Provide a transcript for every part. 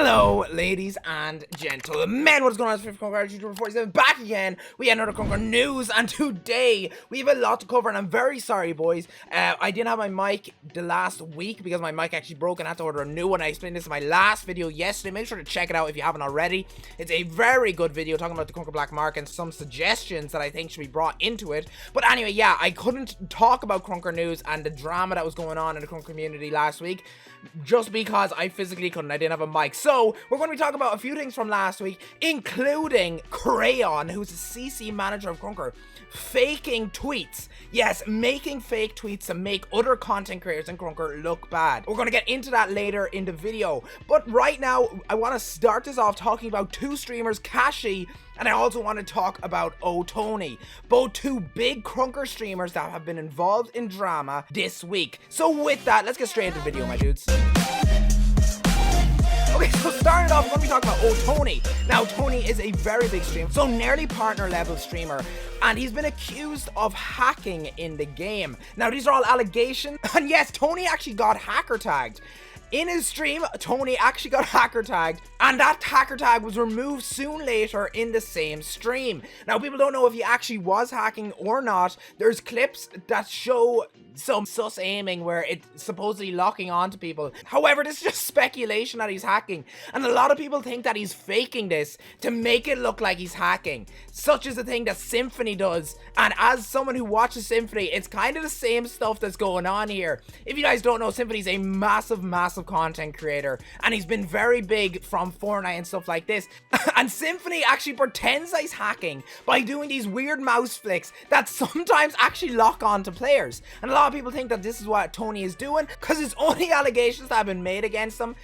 Hello, ladies and gentlemen. What's going on? It's Krunker 47 back again. We had another Krunker news, and today we have a lot to cover. And I'm very sorry, boys. I didn't have my mic the last week because my mic actually broke and I had to order a new one. I explained this in my last video yesterday. Make sure to check it out if you haven't already. It's a very good video talking about the Krunker black market and some suggestions that I think should be brought into it. But anyway, yeah, I couldn't talk about Krunker news and the drama that was going on in the Krunker community last week just because I physically couldn't. I didn't have a mic. So we're going to be talking about a few things from last week, including Crayon, who's the CC manager of Krunker, faking tweets. Yes, making fake tweets to make other content creators in Krunker look bad. We're going to get into that later in the video. But right now, I want to start this off talking about two streamers, Kashy, and I also want to talk about OhTony, both two big Krunker streamers that have been involved in drama this week. So with that, let's get straight into the video, my dudes. Okay, so starting off, we're going to be talking about OhTony. Now, Tony is a very big streamer, so nearly partner level streamer, and he's been accused of hacking in the game. Now, these are all allegations, and yes, Tony actually got hacker tagged. In his stream, Tony actually got hacker tagged, and that hacker tag was removed soon later in the same stream. Now, people don't know if he actually was hacking or not. There's clips that show some sus aiming where it's supposedly locking onto people. However, this is just speculation that he's hacking, and a lot of people think that he's faking this to make it look like he's hacking. Such is the thing that Symphony does, and as someone who watches Symphony, it's kind of the same stuff that's going on here. If you guys don't know, Symphony's a massive content creator, and he's been very big from Fortnite and stuff like this. And Symphony actually pretends that he's hacking by doing these weird mouse flicks that sometimes actually lock on to players. And a lot of people think that this is what Tony is doing because it's only allegations that have been made against him,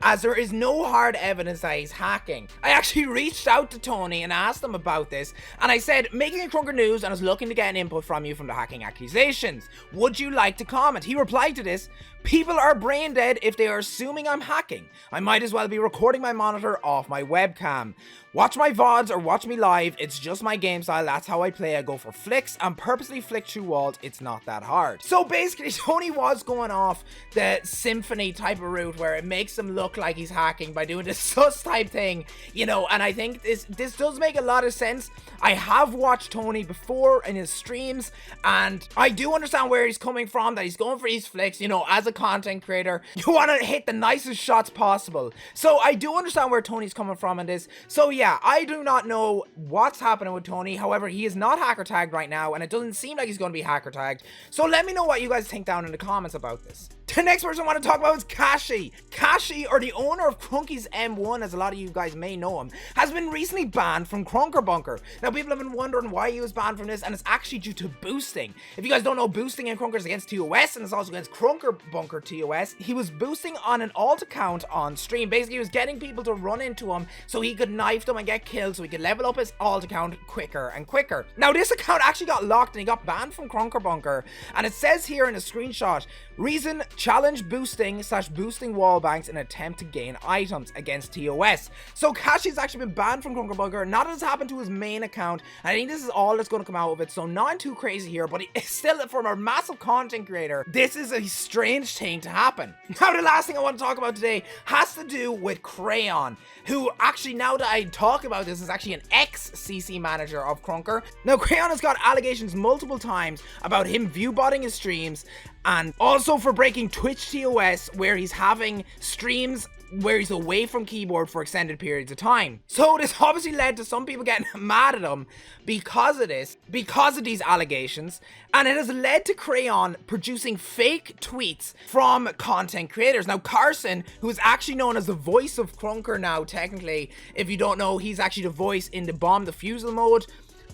as there is no hard evidence that he's hacking. I actually reached out to Tony and asked him about this, and I said, making a Krunker news and I was looking to get an input from you from the hacking accusations. Would you like to comment? He replied to this, people are brain dead if they are assuming I'm hacking. I might as well be recording my monitor off my webcam. Watch my VODs or watch me live, it's just my game style, that's how I play. I go for flicks and purposely flick through walls, it's not that hard. So basically, Tony was going off the Symphony type of route where it makes him look like he's hacking by doing this sus type thing, you know, and I think this does make a lot of sense. I have watched Tony before in his streams, and I do understand where he's coming from, that he's going for these flicks, you know, as a content creator, you want to hit the nicest shots possible. So I do understand where Tony's coming from in this. So yeah, I do not know what's happening with Tony. However, he is not hacker tagged right now, and it doesn't seem like he's going to be hacker tagged. So let me know what you guys think down in the comments about this. The next person I want to talk about is Kashi. Kashi, or the owner of Krunkies M1, as a lot of you guys may know him, has been recently banned from Krunker Bunker. Now, people have been wondering why he was banned from this, and it's actually due to boosting. If you guys don't know, boosting in Krunker is against TOS, and it's also against Krunker Bunker TOS. He was boosting on an alt account on stream. Basically, he was getting people to run into him so he could knife them and get killed so he could level up his alt account quicker and quicker. Now, this account actually got locked and he got banned from Krunker Bunker, and it says here in a screenshot, reason, challenge boosting / boosting wall banks in an attempt to gain items against TOS. So Kashy's actually been banned from Krunker Bunker. Not that it's happened to his main account, and I think this is all that's going to come out of it, so not too crazy here, but it's still, from a massive content creator, this is a strange thing to happen. Now, the last thing I want to talk about today has to do with Crayon, who actually, now that I talk about this, is actually an ex-CC manager of Krunker. Now, Crayon has got allegations multiple times about him view-botting his streams, and also for breaking Twitch TOS, where he's having streams where he's away from keyboard for extended periods of time. So this obviously led to some people getting mad at him because of this, because of these allegations, and it has led to Crayon producing fake tweets from content creators. Now, Carson, who is actually known as the voice of Krunker now, technically, if you don't know, he's actually the voice in the bomb defusal mode.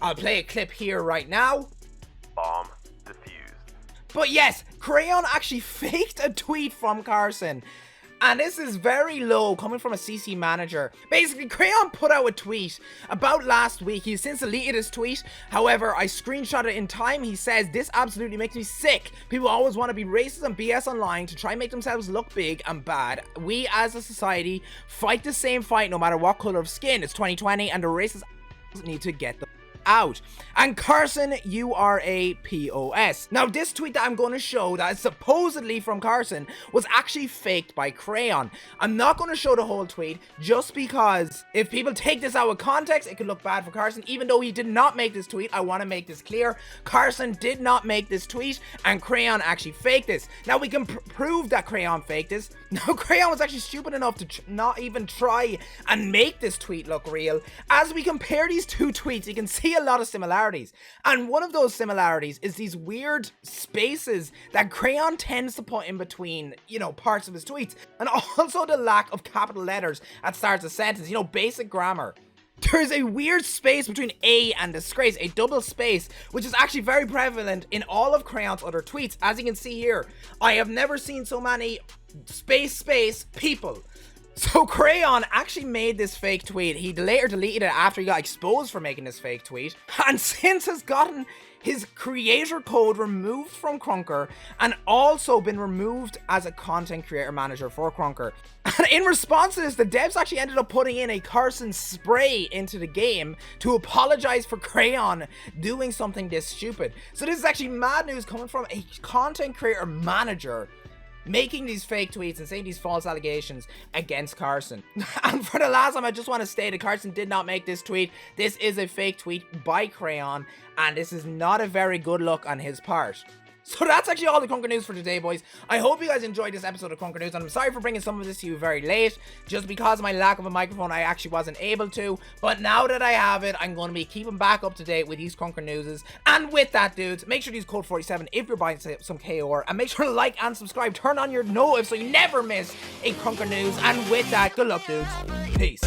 I'll play a clip here right now. Bomb defused. But yes, Crayon actually faked a tweet from Carson. And this is very low, coming from a CC manager. Basically, Crayon put out a tweet about last week. He's since deleted his tweet. However, I screenshot it in time. He says, this absolutely makes me sick. People always want to be racist and BS online to try and make themselves look big and bad. We as a society fight the same fight no matter what color of skin. It's 2020 and the racists need to get the out. And Carson, you are a POS. Now, this tweet that I'm going to show that is supposedly from Carson was actually faked by Crayon. I'm not going to show the whole tweet just because if people take this out of context, it could look bad for Carson. Even though he did not make this tweet, I want to make this clear. Carson did not make this tweet and Crayon actually faked this. Now, we can prove that Crayon faked this. Now, Crayon was actually stupid enough to not even try and make this tweet look real. As we compare these two tweets, you can see a lot of similarities. And one of those similarities is these weird spaces that Crayon tends to put in between, you know, parts of his tweets. And also the lack of capital letters at starts a sentence, you know, basic grammar. There's a weird space between A and disgrace, a double space, which is actually very prevalent in all of Crayon's other tweets. As you can see here, I have never seen so many space people. So Crayon actually made this fake tweet. He later deleted it after he got exposed for making this fake tweet, and since has gotten his creator code removed from Krunker and also been removed as a content creator manager for Krunker. And in response to this, the devs actually ended up putting in a Carson spray into the game to apologize for Crayon doing something this stupid. So this is actually mad news coming from a content creator manager making these fake tweets and saying these false allegations against Carson. And for the last time, I just want to state that Carson did not make this tweet. This is a fake tweet by Crayon, and this is not a very good look on his part. So that's actually all the Krunker news for today, boys. I hope you guys enjoyed this episode of Krunker News, and I'm sorry for bringing some of this to you very late. Just because of my lack of a microphone, I actually wasn't able to. But now that I have it, I'm going to be keeping back up to date with these Krunker Newses. And with that, dudes, make sure to use code 47 if you're buying some KOR. And make sure to like and subscribe. Turn on your notifications so you never miss a Krunker News. And with that, good luck, dudes. Peace.